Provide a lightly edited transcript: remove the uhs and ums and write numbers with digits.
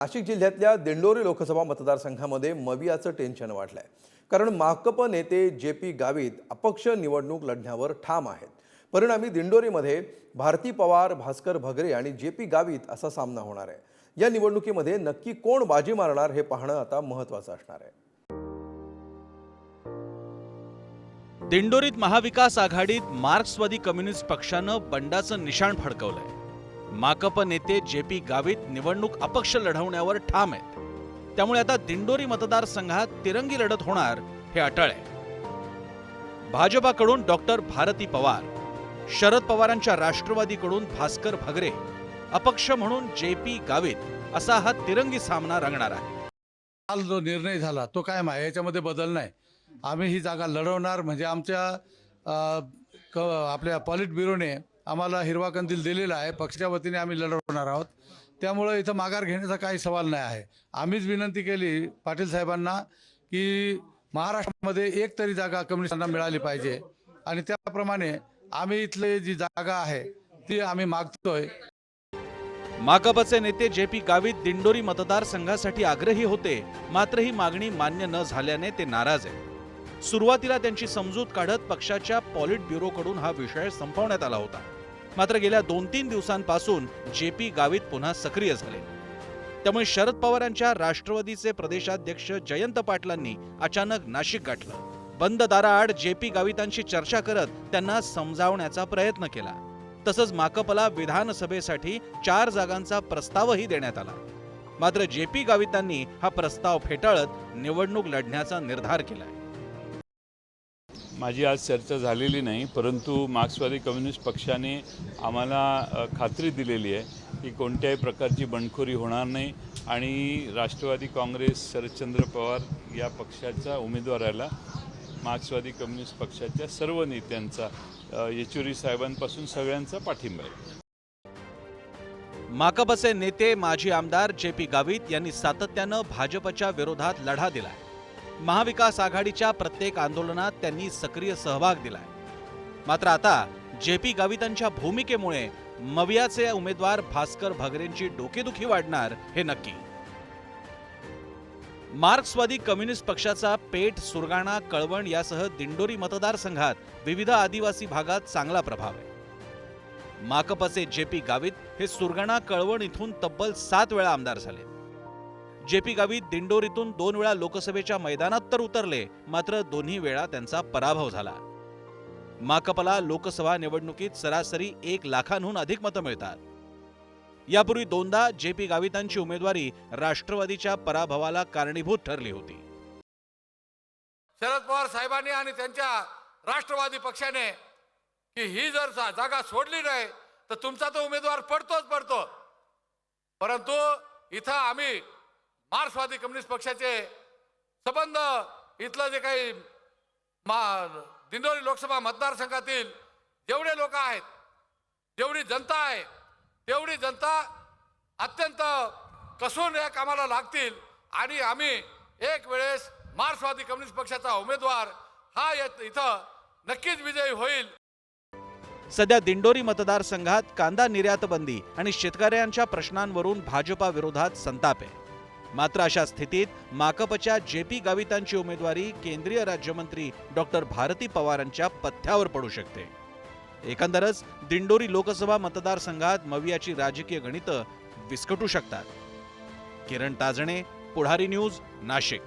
नाशिक जिल्ह्यातल्या दिंडोरी लोकसभा मतदारसंघामध्ये मवियाचं टेन्शन वाढलंय। कारण माकप नेते जे.पी. गावित अपक्ष निवडणूक लढण्यावर ठाम आहेत। परिणामी दिंडोरीमध्ये भारती पवार, भास्कर भगरे आणि जे.पी. गावित असा सामना होणार आहे। या निवडणुकीमध्ये नक्की कोण बाजी मारणार हे पाहणं आता महत्त्वाचं असणार आहे। दिंडोरीत महाविकास आघाडीत मार्क्सवादी कम्युनिस्ट पक्षानं बंडाचं निशाण फडकवलंय। माकप नेते जे.पी. गावित निवडणूक अपक्ष लढवण्यावर ठाम आहेत। त्यामुळे आता दिंडोरी मतदारसंघात तिरंगी लढत होणार हे अटळ आहे। भाजपाकडून डॉक्टर भारती पवार, शरद पवारांच्या राष्ट्रवादीकडून भास्कर भगरे, अपक्ष म्हणून जे.पी. गावित असा हा तिरंगी सामना रंगणार आहे। काल जो निर्णय झाला तो कायम आहे, याच्यामध्ये बदल नाही। आम्ही ही जागा लढवणार म्हणजे आमच्या आपल्या पॉलिट ब्युरोने आम्हाला हिरवा कंदील दिलेला आहे। पक्षाच्या वतीने आम्ही लढवणार आहोत। त्यामुळे इथं माघार घेण्याचा काही सवाल नाही आहे। आम्हीच विनंती केली पाटील साहेबांना की महाराष्ट्रामध्ये एक तरी जागा कम्युनिस्टांना मिळाली पाहिजे आणि त्याप्रमाणे आम्ही इथले जी जागा आहे ती आम्ही मागतोय। माकपचे नेते जे.पी. गावित दिंडोरी मतदारसंघासाठी आग्रही होते, मात्र ही मागणी मान्य न झाल्याने ते नाराज आहेत। सुरुवातीला त्यांची समजूत काढत पक्षाच्या पॉलिट ब्युरोकडून हा विषय संपवण्यात आला होता। मात्र गेल्या 2-3 दिवसांपासून जे.पी. गावित पुन्हा सक्रिय झाले। त्यामुळे शरद पवारांच्या राष्ट्रवादीचे प्रदेशाध्यक्ष जयंत पाटलांनी अचानक नाशिक गाठलं। बंद दाराआड जे.पी. गावितांशी चर्चा करत त्यांना समजावण्याचा प्रयत्न केला। तसंच माकपला विधानसभेसाठी 4 जागांचा प्रस्तावही देण्यात आला। मात्र जे.पी. गावितांनी हा प्रस्ताव फेटाळत निवडणूक लढण्याचा निर्धार केलाय। माझी आज चर्चा झालेली नाही, परंतु मार्क्सवादी कम्युनिस्ट पक्षाने आम्हाला खात्री दिलेली आहे की कोणत्याही प्रकारची बंडखोरी होणार नाही आणि राष्ट्रवादी काँग्रेस शरदचंद्र पवार या पक्षाचा उमेदवाराला मार्क्सवादी कम्युनिस्ट पक्षाच्या सर्व नेत्यांचा, येचुरी साहेबांपासून सगळ्यांचा पाठिंबा आहे। माकपचे नेते माजी आमदार जे.पी. गावित यांनी सातत्यानं भाजपच्या विरोधात लढा दिलाय। महाविकास आघाडीच्या प्रत्येक आंदोलनात त्यांनी सक्रिय सहभाग दिलाय। मात्र आता जे.पी. गावितांच्या भूमिकेमुळे मवियाचे उमेदवार भास्कर भगरेंची डोकेदुखी वाढणार हे नक्की। मार्क्सवादी कम्युनिस्ट पक्षाचा पेठ, सुरगाणा, कळवण यासह दिंडोरी मतदारसंघात विविध आदिवासी भागात चांगला प्रभाव आहे। माकपचे जे.पी. गावित हे सुरगाणा, कळवण इथून तब्बल 7 वेळा आमदार झाले। जे.पी. गावित दिंडोरीतून 2 वेळा लोकसभेच्या मैदानात तर उतरले, मात्र दोन्ही वेळा त्यांचा पराभव झाला। माकपला लोकसभा निवडणुकीत सरासरी 1 लाखांहून अधिक मतं मिळतात। यापूर्वी 2दा जे.पी. गावितांची उमेदवारी राष्ट्रवादीच्या पराभवाला कारणीभूत ठरली होती। शरद पवार साहेबांनी आणि त्यांच्या राष्ट्रवादी पक्षाने की ही जर जागा सोडली नाही तर तुमचा तो उमेदवार पडतो। परंतु इथं आम्ही मार्क्सवादी कम्युनिस्ट पक्षाचे संबंध, इथलं जे काही दिंडोरी लोकसभा मतदारसंघातील जेवढे लोक आहेत, जेवढी जनता आहे, तेवढी जनता अत्यंत कसून या कामाला लागतील आणि आम्ही एक वेळेस मार्क्सवादी कम्युनिस्ट पक्षाचा उमेदवार हा इथं नक्कीच विजयी होईल। सध्या दिंडोरी मतदारसंघात कांदा निर्यात बंदी आणि शेतकऱ्यांच्या प्रश्नांवरून भाजपा विरोधात संताप आहे। मात्र अशा स्थितीत माकपच्या जे.पी. गावितांची उमेदवारी केंद्रीय राज्यमंत्री डॉक्टर भारती पवारांच्या पथ्यावर पडू शकते। एकंदरच दिंडोरी लोकसभा मतदारसंघात मवियाची राजकीय गणितं विस्कटू शकतात। किरण ताजणे, पुढारी न्यूज, नाशिक।